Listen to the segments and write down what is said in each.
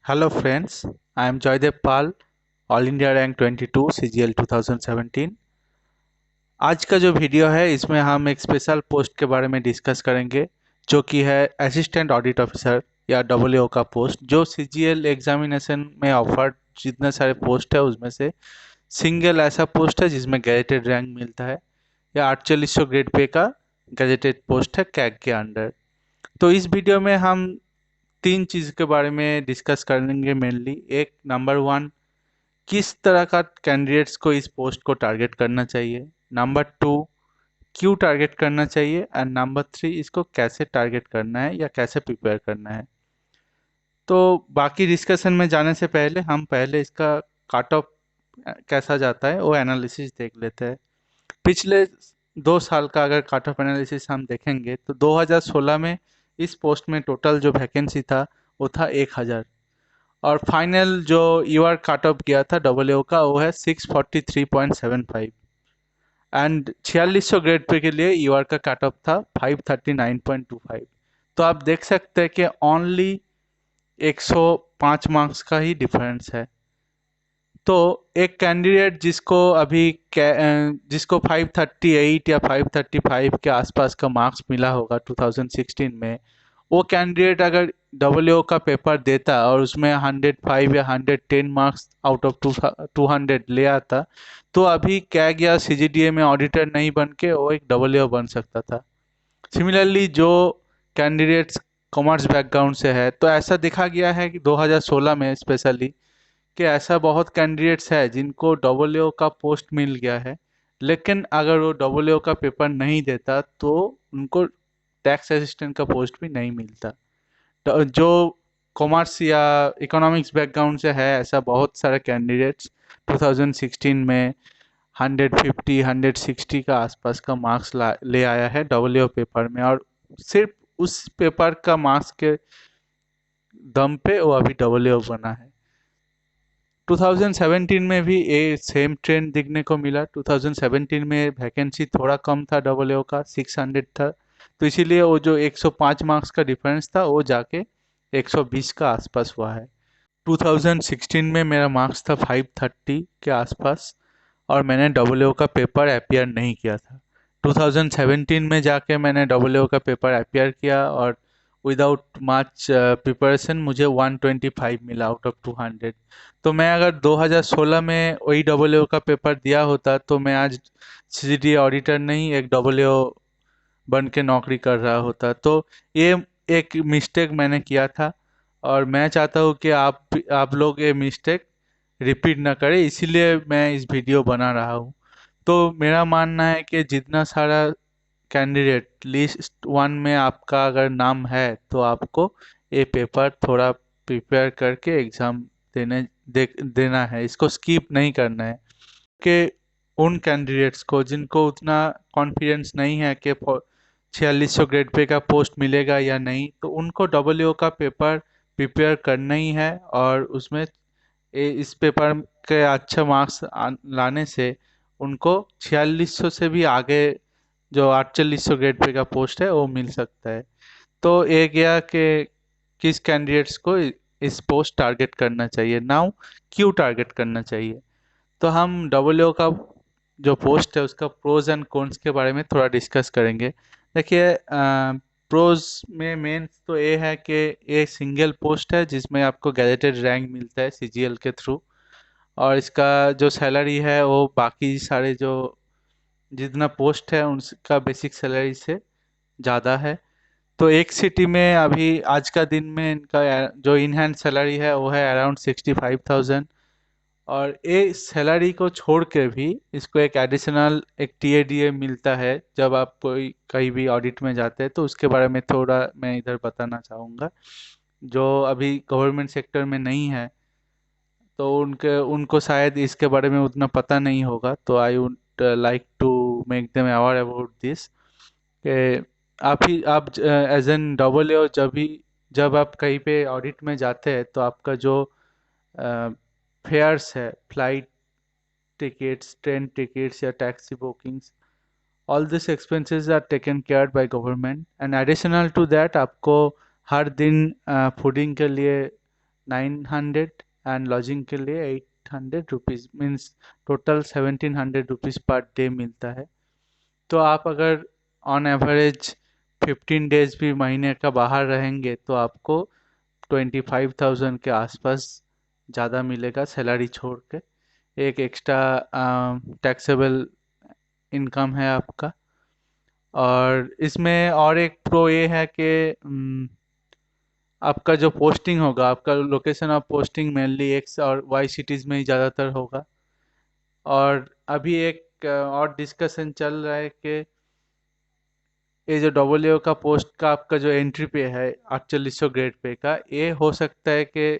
Hello friends, I am Joydev Pal, all India rank 22 CGL 2017। आज का जो video है इसमें हम एक स्पेशल पोस्ट के बारे में डिस्कस करेंगे जो कि है असिस्टेंट ऑडिट ऑफिसर या डब्ल्यूओ का पोस्ट, जो CGL एग्जामिनेशन में ऑफर्ड जितने सारे पोस्ट है उसमें से सिंगल ऐसा पोस्ट है जिसमें गैजेटेड रैंक मिलता है या 4800 ग्रेड पे का गैजेटेड पोस्ट है कैग के अंडर। तो इस वीडियो में हम तीन चीज़ के बारे में डिस्कस करेंगे मेनली। एक, नंबर वन, किस तरह का कैंडिडेट्स को इस पोस्ट को टारगेट करना चाहिए। नंबर टू, क्यों टारगेट करना चाहिए। एंड नंबर थ्री, इसको कैसे टारगेट करना है या कैसे प्रिपेयर करना है। तो बाकी डिस्कशन में जाने से पहले हम पहले इसका काट ऑफ कैसा जाता है वो एनालिसिस देख लेते हैं। पिछले 2 साल का अगर काट ऑफ एनालिसिस हम देखेंगे तो 2016 में इस पोस्ट में टोटल जो वैकेंसी था वो था 1000, और फाइनल जो यूआर काट ऑफ गया था डब्ल्यू का वो है 643.75। एंड 4600 ग्रेड पे के लिए यूआर का काट ऑफ था 539.25। तो आप देख सकते हैं कि ओनली 105 मार्क्स का ही डिफरेंस है। तो एक कैंडिडेट जिसको 538 या 535 के आसपास का मार्क्स मिला होगा 2016 में, वो कैंडिडेट अगर डब्ल्यू का पेपर देता और उसमें 105 या 110 मार्क्स आउट ऑफ 200 ले आता, तो अभी कैग या सीजीडीए में ऑडिटर नहीं बन के वो एक डब्ल्यू बन सकता था। सिमिलरली जो कैंडिडेट्स कॉमर्स बैकग्राउंड से है, तो ऐसा देखा गया है कि 2016 में स्पेशली कि ऐसा बहुत कैंडिडेट्स है जिनको डब्ल्यू का पोस्ट मिल गया है, लेकिन अगर वो डब्ल्यू का पेपर नहीं देता तो उनको टैक्स असिस्टेंट का पोस्ट भी नहीं मिलता। तो जो कॉमर्स या इकोनॉमिक्स बैकग्राउंड से है, ऐसा बहुत सारे कैंडिडेट्स 2016 में 150 160 का आसपास का मार्क्स ले आया है डब्ल्यू पेपर में, और सिर्फ उस पेपर का मार्क्स के दम पे वो अभी डब्ल्यू बना है। 2017 में भी ये सेम ट्रेंड देखने को मिला। 2017 में वैकेंसी थोड़ा कम था, डब्ल्यू का 600 था, तो इसीलिए वो जो 105 मार्क्स का डिफरेंस था वो जाके 120 का आसपास हुआ है। 2016 में मेरा मार्क्स था 530 के आसपास, और मैंने डब्ल्यू का पेपर अपियर नहीं किया था। 2017 में जाके मैंने डब्ल्यू का पेपर अपियर किया, और विदाउट मच प्रिपरेशन मुझे 125 मिला आउट ऑफ 200। तो मैं अगर 2016 में वही डब्ल्यू का पेपर दिया होता तो मैं आज सीजीडी ऑडिटर नहीं, एक डब्ल्यू बन के नौकरी कर रहा होता। तो ये एक मिस्टेक मैंने किया था, और मैं चाहता हूँ कि आप लोग ये मिस्टेक रिपीट ना करें, इसीलिए मैं इस वीडियो बना रहा हूँ। तो मेरा मानना है कि जितना सारा कैंडिडेट लिस्ट वन में आपका अगर नाम है, तो आपको ये पेपर थोड़ा प्रिपेयर करके एग्ज़ाम देना है, इसको स्किप नहीं करना है। कि उन कैंडिडेट्स को जिनको उतना कॉन्फिडेंस नहीं है कि 4600 ग्रेड पे का पोस्ट मिलेगा या नहीं, तो उनको डब्ल्यू का पेपर प्रिपेयर करना ही है, और उसमें इस पेपर के अच्छे मार्क्स लाने से उनको 4600 से भी आगे जो 4800 ग्रेड पे का पोस्ट है वो मिल सकता है। तो ये गया कि किस कैंडिडेट्स को इस पोस्ट टारगेट करना चाहिए। नाउ, क्यों टारगेट करना चाहिए। तो हम डब्ल्यू का जो पोस्ट है उसका प्रोज एंड कॉन्स के बारे में थोड़ा डिस्कस करेंगे। देखिए, प्रोज में मेन तो ये है कि ये सिंगल पोस्ट है जिसमें आपको गैजेटेड रैंक मिलता है सीजीएल के थ्रू, और इसका जो सैलरी है वो बाकी सारे जो जितना पोस्ट है उनका बेसिक सैलरी से ज़्यादा है। तो एक सिटी में अभी आज का दिन में इनका जो इन हैंड सैलरी है वो है अराउंड 65,000। और ये सैलरी को छोड़ के भी इसको एक एडिशनल एक टीएडीए मिलता है जब आप कोई कहीं भी ऑडिट में जाते हैं, तो उसके बारे में थोड़ा मैं इधर बताना चाहूँगा, जो अभी गवर्नमेंट सेक्टर में नहीं है। तो उनके उनको शायद इसके बारे में उतना पता नहीं होगा, तो I would like to make them aware about this कि आप एज एन डब्ल्यू जब आप कहीं पे ऑडिट में जाते हैं तो आपका जो फेयर्स है, फ्लाइट टिकट्स, ट्रेन टिकट्स या taxi bookings, all this expenses are taken care by government. And additional to that आपको हर दिन फूडिंग के लिए 900 एंड लॉजिंग के लिए 800 rupees, means total 1700 rupees per day मिलता है। तो आप अगर ऑन एवरेज 15 डेज भी महीने का बाहर रहेंगे तो आपको 25,000 के आसपास ज़्यादा मिलेगा सैलरी छोड़ के। एक एक्स्ट्रा टैक्सेबल इनकम है आपका। और इसमें और एक प्रो ये है कि आपका जो पोस्टिंग होगा, आपका location of posting mainly x और वाई सिटीज़ में ही ज़्यादातर होगा। और अभी एक और डिस्कशन चल रहा है कि ये जो डब्ल्यू का पोस्ट का आपका जो एंट्री पे है 4800 ग्रेड पे का, ये हो सकता है कि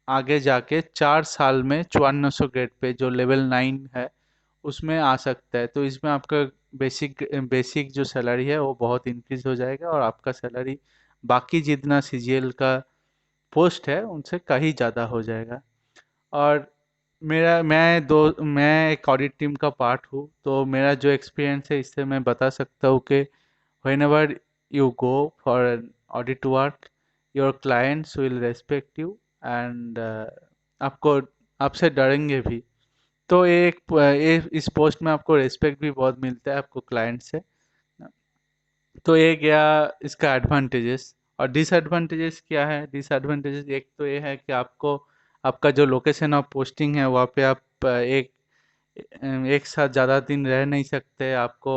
आगे जाके 4 साल में 5400 ग्रेड पे जो लेवल 9 है उसमें आ सकता है। तो इसमें आपका बेसिक बेसिक जो सैलरी है वो बहुत इंक्रीज हो जाएगा और आपका सैलरी बाकी जितना सीजीएल का पोस्ट है उनसे कहीं ज़्यादा हो जाएगा। और मैं एक ऑडिट टीम का पार्ट हूँ, तो मेरा जो एक्सपीरियंस है इससे मैं बता सकता हूँ कि whenever you go for an audit work, your clients will respect you and आपको आपसे डरेंगे भी। तो ये इस पोस्ट में आपको रिस्पेक्ट भी बहुत मिलता है आपको क्लाइंट से। तो ये गया इसका एडवांटेजेस। और डिसएडवांटेजेस क्या है? डिसएडवांटेजेस एक तो ये है कि आपको आपका जो लोकेशन ऑफ पोस्टिंग है वहाँ पे आप एक साथ ज़्यादा दिन रह नहीं सकते। आपको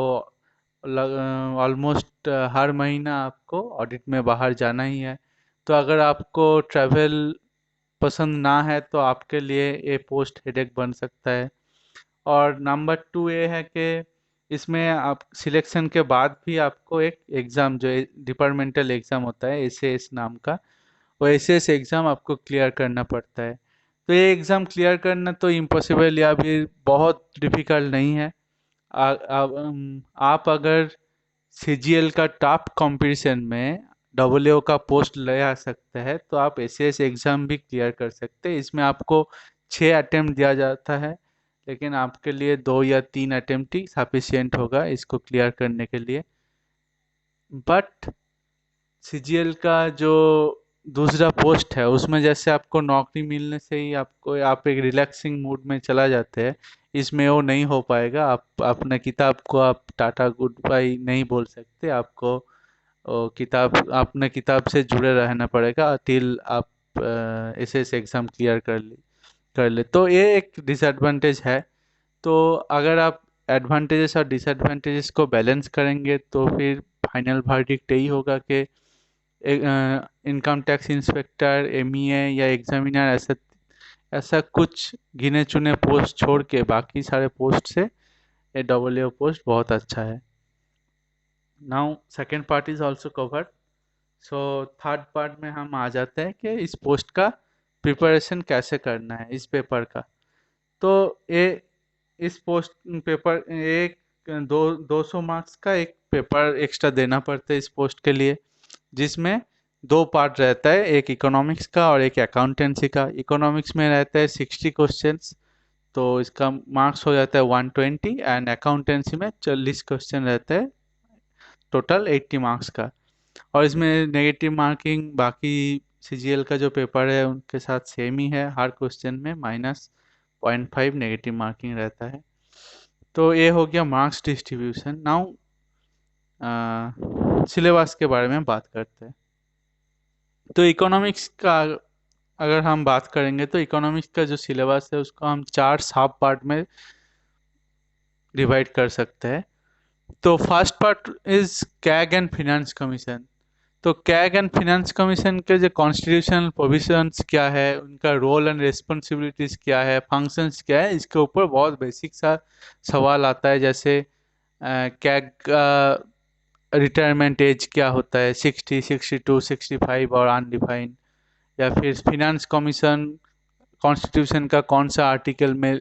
ऑलमोस्ट हर महीना आपको ऑडिट में बाहर जाना ही है। तो अगर आपको ट्रैवल पसंद ना है तो आपके लिए ये पोस्ट हेडेक बन सकता है। और नंबर टू ये है कि इसमें आप सिलेक्शन के बाद भी आपको एक एग्ज़ाम जो डिपार्टमेंटल एग्ज़ाम होता है एसएएस नाम का, वो एसएएस एग्ज़ाम आपको क्लियर करना पड़ता है। तो ये एग्ज़ाम क्लियर करना तो इम्पॉसिबल या फिर बहुत डिफ़िकल्ट नहीं है। आप अगर सीजीएल का टॉप कंपटीशन में डब्ल्यू का पोस्ट ले आ सकते हैं तो आप एसएएस एग्ज़ाम भी क्लियर कर सकते हैं। इसमें आपको 6 अटेम्प्ट दिया जाता है, लेकिन आपके लिए 2 या 3 अटेम्प्ट ही सफिशियंट होगा इसको क्लियर करने के लिए। बट सीजीएल का जो दूसरा पोस्ट है उसमें जैसे आपको नौकरी मिलने से ही आपको आप एक रिलैक्सिंग मूड में चला जाते हैं, इसमें वो नहीं हो पाएगा। आप अपने किताब को आप टाटा गुड बाय नहीं बोल सकते। आपको किताब अपने किताब से जुड़े रहना पड़ेगा टिल आप एसएस एग्ज़ाम क्लियर कर ले। तो ये एक डिसएडवांटेज है। तो अगर आप एडवांटेजेस और डिसएडवांटेजेस को बैलेंस करेंगे तो फिर फाइनल वर्डिक्ट यही होगा कि इनकम टैक्स इंस्पेक्टर, एमईए या एग्जामिनर, ऐसा ऐसा कुछ गिने चुने पोस्ट छोड़ के बाकी सारे पोस्ट से ये डब्ल्यू पोस्ट बहुत अच्छा है। Now second part is also covered. So third part में हम आ जाते हैं कि इस पोस्ट का प्रिपरेशन कैसे करना है इस पेपर का। तो ये इस पोस्ट पेपर एक 200 मार्क्स का एक पेपर एक्स्ट्रा देना पड़ता है इस पोस्ट के लिए, जिसमें 2 पार्ट रहता है, एक इकोनॉमिक्स का और एक अकाउंटेंसी का। इकोनॉमिक्स में रहता है 60 क्वेश्चंस, तो इसका मार्क्स हो जाता है 120। एंड अकाउंटेंसी में 40 क्वेश्चन रहता है, टोटल 80 मार्क्स का। और इसमें नेगेटिव मार्किंग बाकी सीजीएल का जो पेपर है उनके साथ सेम ही है, हर क्वेश्चन में -0.5 नेगेटिव मार्किंग रहता है। तो ये हो गया मार्क्स डिस्ट्रीब्यूशन। नाउ सिलेबस के बारे में बात करते हैं। तो इकोनॉमिक्स का अगर हम बात करेंगे तो इकोनॉमिक्स का जो सिलेबस है उसको हम 4 सब पार्ट में डिवाइड कर सकते हैं। तो first part is CAG and finance commission. तो कैग एंड फिनेंस कमीशन के जो कॉन्स्टिट्यूशनल प्रोविजंस क्या है, उनका रोल एंड रिस्पॉन्सिबिलिटीज क्या है, फंक्शंस क्या है, इसके ऊपर बहुत बेसिक सा सवाल आता है। जैसे कैग का रिटायरमेंट एज क्या होता है, 60, 62, 65 और अनडिफाइंड। या फिर फिनेंस कमीशन कॉन्स्टिट्यूशन का कौन सा आर्टिकल में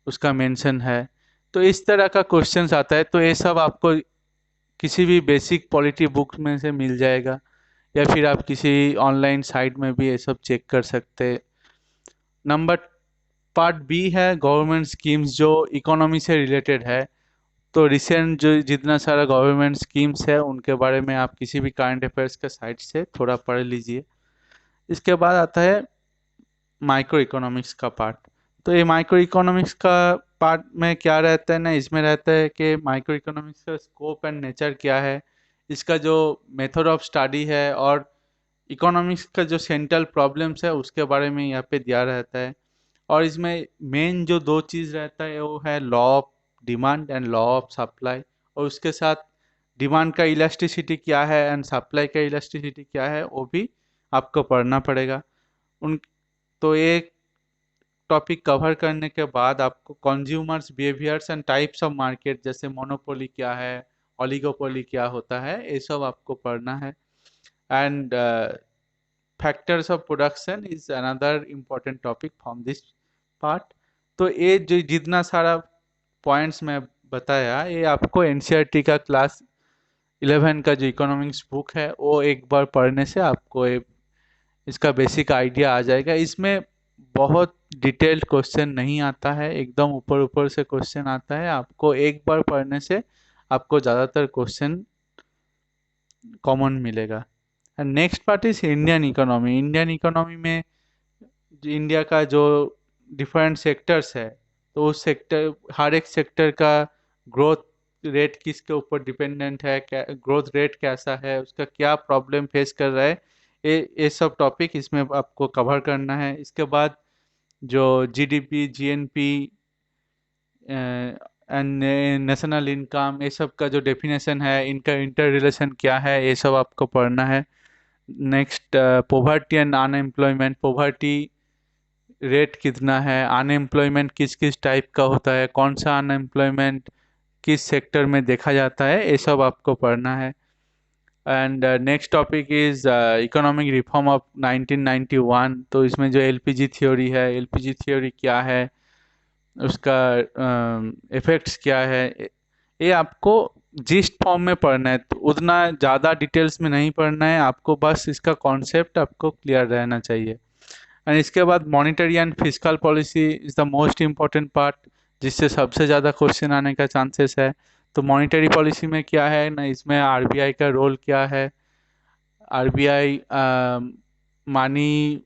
उसका मेंशन है। तो इस तरह का क्वेश्चंस आता है। तो ये सब आपको किसी भी बेसिक पॉलिटी बुक में से मिल जाएगा, या फिर आप किसी ऑनलाइन साइट में भी ये सब चेक कर सकते हैं। नंबर पार्ट बी है गवर्नमेंट स्कीम्स जो इकोनॉमी से रिलेटेड है। तो रिसेंट जो जितना सारा गवर्नमेंट स्कीम्स है उनके बारे में आप किसी भी करंट अफेयर्स के साइट से थोड़ा पढ़ लीजिए। इसके बाद आता है माइक्रो इकोनॉमिक्स का पार्ट। तो ये माइक्रो इकोनॉमिक्स का पार्ट में क्या रहता है ना, इसमें रहता है कि माइक्रो इकोनॉमिक्स का स्कोप एंड नेचर क्या है, इसका जो मेथड ऑफ स्टडी है, और इकोनॉमिक्स का जो सेंट्रल प्रॉब्लम्स है उसके बारे में यहाँ पे दिया रहता है। और इसमें मेन जो दो चीज़ रहता है वो है law of demand and law of supply, और उसके साथ डिमांड का इलास्टिसिटी क्या है एंड सप्लाई का इलास्टिसिटी क्या है वो भी आपको पढ़ना पड़ेगा। उन तो ये टॉपिक कवर करने के बाद आपको consumers behaviours and types of market, जैसे मोनोपोली क्या है, ओलिगोपोली क्या होता है, ये सब आपको पढ़ना है। And factors of production is another important topic from this part. तो ये जो जितना सारा पॉइंट्स मैं बताया ये आपको एनसीईआरटी का क्लास 11 का जो इकोनॉमिक्स बुक है वो एक बार पढ़ने से आपको इसका बेसिक आइडिया आ जाएगा। इसमें बहुत डिटेल्ड क्वेश्चन नहीं आता है, एकदम ऊपर ऊपर से क्वेश्चन आता है। आपको एक बार पढ़ने से आपको ज़्यादातर क्वेश्चन कॉमन मिलेगा। And next part is Indian economy. Indian economy में इंडिया का जो डिफरेंट सेक्टर्स है, तो उस सेक्टर, हर एक सेक्टर का ग्रोथ रेट किसके ऊपर डिपेंडेंट है, क्या ग्रोथ रेट कैसा है, उसका क्या प्रॉब्लम फेस कर रहा है, ये सब टॉपिक इसमें आपको कवर करना है। इसके बाद जो GDP, GNP and national income, ये सब का जो डेफिनेशन है, इनका इंटर रिलेशन क्या है, ये सब आपको पढ़ना है। Next poverty and unemployment. Poverty rate कितना है, अनएम्प्लॉयमेंट किस किस टाइप का होता है, कौन सा अनएम्प्लॉयमेंट किस सेक्टर में देखा जाता है, ये सब आपको पढ़ना है। And next topic is economic reform of 1991। तो इसमें जो एलपीजी थ्योरी है, एलपीजी थ्योरी क्या है, उसका इफेक्ट्स क्या है, ये आपको जिस्ट फॉर्म में पढ़ना है। तो उतना ज़्यादा डिटेल्स में नहीं पढ़ना है आपको, बस इसका कॉन्सेप्ट आपको क्लियर रहना चाहिए। एंड इसके बाद monetary and fiscal policy is the most important part, जिससे सबसे ज़्यादा क्वेश्चन आने का चांसेस है। तो मॉनिटरी पॉलिसी में क्या है ना, इसमें आरबीआई का रोल क्या है, आरबीआई मनी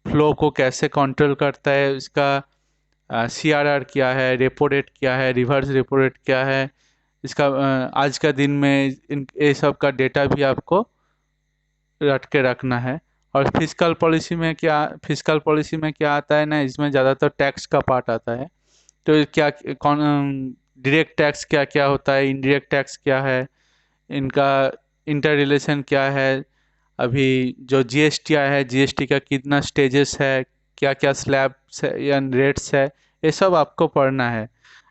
फ्लो को कैसे कंट्रोल करता है, इसका सीआरआर क्या है, रेपो रेट क्या है, रिवर्स रेपो रेट क्या है, इसका आज का दिन में इन ये सब का डेटा भी आपको रट के रखना है। और फिजिकल पॉलिसी में क्या आता है ना, इसमें ज़्यादातर टैक्स का पार्ट आता है। तो क्या कौन डायरेक्ट टैक्स क्या क्या होता है, इनडायरेक्ट टैक्स क्या है, इनका इंटर रिलेशन क्या है, अभी जो जीएसटी आया है जीएसटी का कितना स्टेजेस है, क्या क्या स्लैब्स है या रेट्स है, ये सब आपको पढ़ना है।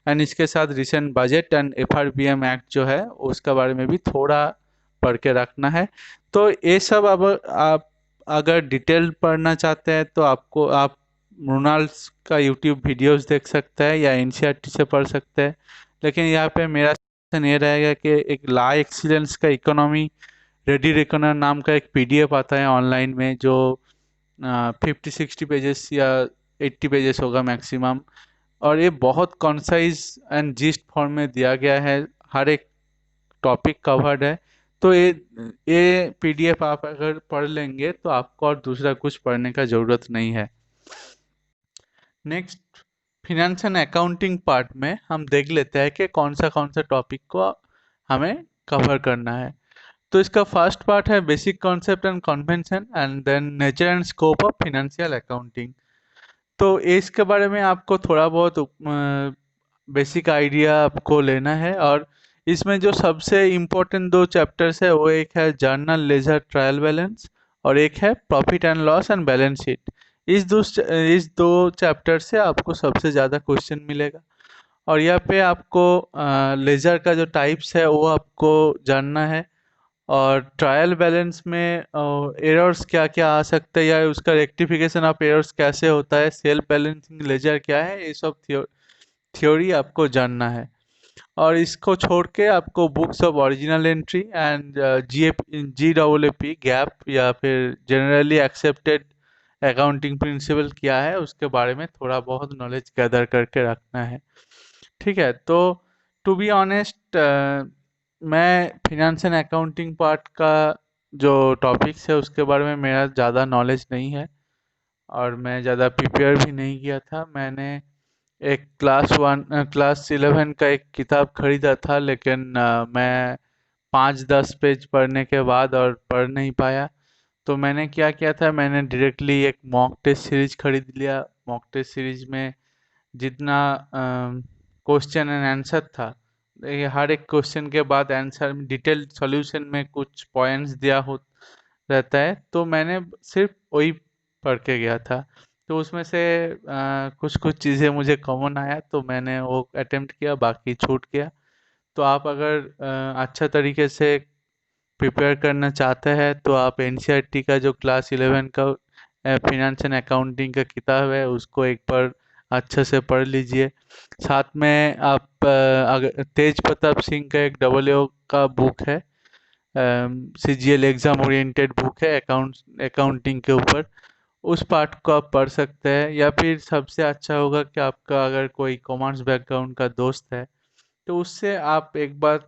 एंड इसके साथ recent budget and FRBM act जो है उसके बारे में भी थोड़ा पढ़ के रखना है। तो ये सब अब आप अगर डिटेल पढ़ना चाहते हैं तो आप मृणाल का यूट्यूब वीडियोस देख सकते हैं या एनसीईआरटी से पढ़ सकते हैं। लेकिन यहाँ पे मेरा सजेशन ये रहेगा कि एक ला एक्सीलेंस का इकोनॉमी रेडी रेकनर नाम का एक पीडीएफ आता है ऑनलाइन में, जो 50-60 पेजेस या 80 पेजेस होगा मैक्सिमम, और ये बहुत कॉन्साइज एंड जिस्ट फॉर्म में दिया गया है, हर एक टॉपिक कवर्ड है। तो ये पीडीएफ आप अगर पढ़ लेंगे तो आपको और दूसरा कुछ पढ़ने का ज़रूरत नहीं है। Next finance and accounting part में हम देख लेते हैं कि कौन सा टॉपिक को हमें कवर करना है। तो इसका फर्स्ट पार्ट है basic concept and convention and then nature and scope of financial accounting. तो इसके बारे में आपको थोड़ा बहुत बेसिक आइडिया आपको लेना है। और इसमें जो सबसे इम्पोर्टेंट दो चैप्टर्स है वो एक है जर्नल लेजर ट्रायल बैलेंस और एक है profit and loss and balance sheet. इस दो चैप्टर से आपको सबसे ज़्यादा क्वेश्चन मिलेगा। और यहाँ पे आपको लेजर का जो टाइप्स है वो आपको जानना है, और ट्रायल बैलेंस में एरर्स क्या क्या आ सकते हैं या उसका रेक्टिफिकेशन ऑफ एरर्स कैसे होता है, सेल्फ बैलेंसिंग लेजर क्या है, ये सब थ्योरी आपको जानना है। और इसको छोड़ के आपको books of original entry and GAAP gap या फिर जनरली एक्सेप्टेड अकाउंटिंग प्रिंसिपल क्या है उसके बारे में थोड़ा बहुत नॉलेज गैदर करके रखना है। ठीक है। तो टू बी ऑनेस्ट मैं फिनेंस एंड अकाउंटिंग पार्ट का जो टॉपिक्स है उसके बारे में मेरा ज़्यादा नॉलेज नहीं है, और मैं ज़्यादा प्रिपेयर भी नहीं किया था। मैंने एक क्लास 11 का एक किताब खरीदा था, लेकिन मैं 5-10 पेज पढ़ने के बाद और पढ़ नहीं पाया। तो मैंने क्या किया था, मैंने डायरेक्टली एक मॉक टेस्ट सीरीज खरीद लिया। मॉक टेस्ट सीरीज में जितना क्वेश्चन एंड आंसर था, ये हर एक क्वेश्चन के बाद आंसर में डिटेल सॉल्यूशन में कुछ पॉइंट्स दिया हो रहता है, तो मैंने सिर्फ वही पढ़ के गया था। तो उसमें से कुछ कुछ चीज़ें मुझे कॉमन आया, तो मैंने वो अटेम्प्ट किया, बाकी छूट गया। तो आप अगर अच्छा तरीके से प्रिपेयर करना चाहते हैं तो आप एनसीईआरटी का जो क्लास 11 का फिनेंस एंड अकाउंटिंग का किताब है उसको एक बार अच्छे से पढ़ लीजिए। साथ में आप अगर तेज प्रताप सिंह का एक डबल ओ का बुक है, सीजीएल एग्जाम ओरिएंटेड बुक है अकाउंटिंग के ऊपर, उस पार्ट को आप पढ़ सकते हैं। या फिर सबसे अच्छा होगा कि आपका अगर कोई कॉमर्स बैकग्राउंड का दोस्त है तो उससे आप एक बार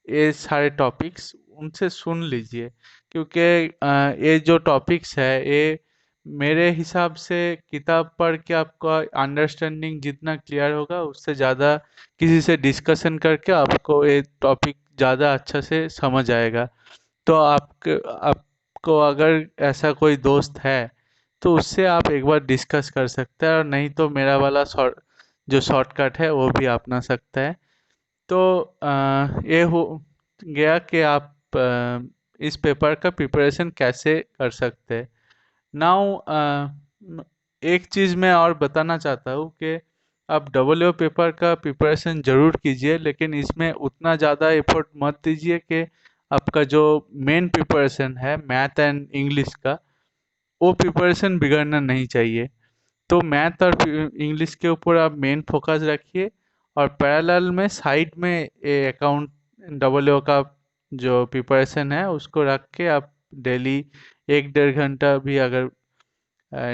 ये सारे टॉपिक्स उनसे सुन लीजिए, क्योंकि ये जो टॉपिक्स है ये मेरे हिसाब से किताब पढ़ के आपका अंडरस्टैंडिंग जितना क्लियर होगा उससे ज़्यादा किसी से डिस्कशन करके आपको ये टॉपिक ज़्यादा अच्छा से समझ आएगा। तो आपको अगर ऐसा कोई दोस्त है तो उससे आप एक बार डिस्कस कर सकते हैं, और नहीं तो मेरा वाला शॉर्टकट है वो भी अपना सकता है। तो ये हो गया कि आप इस पेपर का प्रिपरेशन कैसे कर सकते हैं। नाउ एक चीज़ मैं और बताना चाहता हूँ कि आप डबल पेपर का प्रिपरेशन ज़रूर कीजिए, लेकिन इसमें उतना ज़्यादा एफर्ट मत दीजिए कि आपका जो मेन प्रिपरेशन है मैथ एंड इंग्लिश का, वो प्रिपरेशन बिगड़ना नहीं चाहिए। तो मैथ और इंग्लिश के ऊपर आप मेन फोकस रखिए, और पैरेलल में साइड में ये अकाउंट डबल ओ का जो प्रिपरेशन है उसको रख के आप डेली 1-1.5 घंटा भी अगर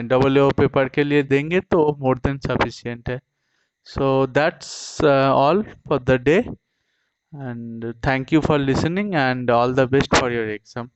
डबल ओ पेपर के लिए देंगे तो मोर देन सफिशिएंट है। So that's all for the day, and thank you for listening and all the best for your exam.